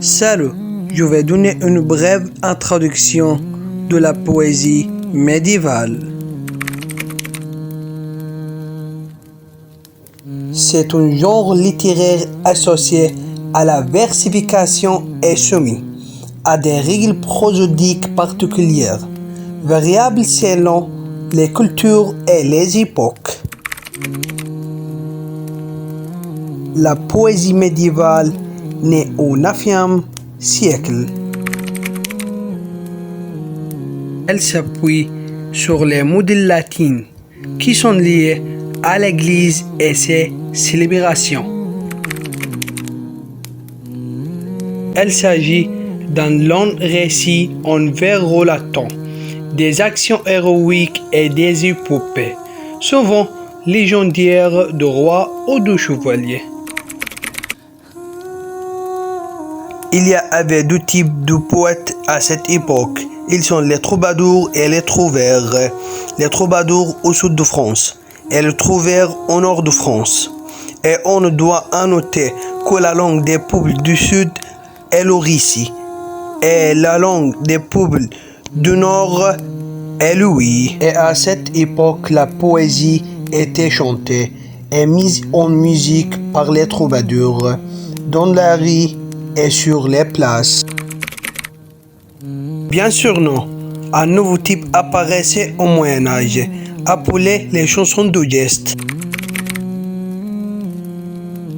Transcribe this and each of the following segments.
Salut, je vais donner une brève introduction de la poésie médiévale. C'est un genre littéraire associé à la versification et soumis à des règles prosodiques particulières, variables selon les cultures et les époques. La poésie médiévale naît au IXe siècle. Elle s'appuie sur les modèles latins qui sont liés à l'Église et ses célébrations. Il s'agit d'un long récit en vers relatant des actions héroïques et des épopées, souvent légendaires de rois ou de chevaliers. Il y avait deux types de poètes à cette époque. Ils sont les troubadours et les trouvères. Les troubadours au sud de France et les trouvères au nord de France. Et on doit noter que la langue des peuples du sud est le récit et la langue des peuples du nord est le oui. Et à cette époque, la poésie était chantée et mise en musique par les troubadours dans la rue et sur les places. Bien sûr non, un nouveau type apparaissait au Moyen-Âge, appelé les chansons de geste.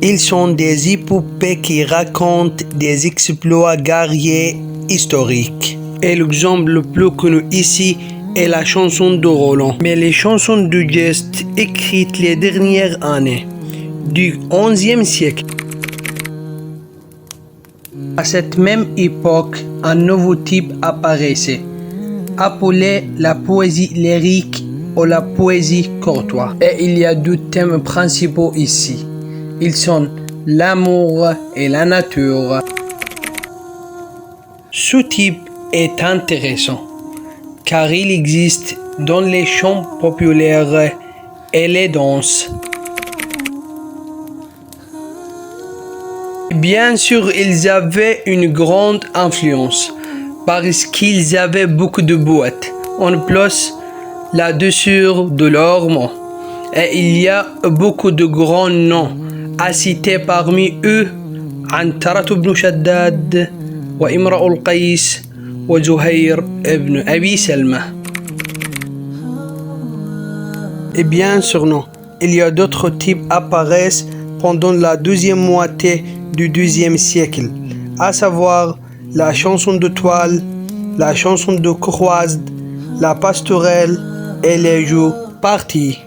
Ils sont des épopées qui racontent des exploits guerriers historiques. Et l'exemple le plus connu ici est la chanson de Roland. Mais les chansons de geste écrites les dernières années du XIe siècle. À cette même époque, un nouveau type apparaissait, appelé la poésie lyrique ou la poésie courtoise. Et il y a deux thèmes principaux ici. Ils sont l'amour et la nature. Ce type est intéressant, car il existe dans les chants populaires et les danses. Bien sûr, ils avaient une grande influence parce qu'ils avaient beaucoup de poètes. En plus, là-dessus de leurs mots. Et il y a beaucoup de grands noms à citer parmi eux Antarat ibn Shaddad, wa Imra al-Qais, wa Zuhair ibn Abi Salma. Et bien sûr, non. Il y a d'autres types apparaissent pendant la deuxième moitié du XIIe siècle, à savoir la chanson de toile, la chanson de croisade, la pastorelle et les jeux partis.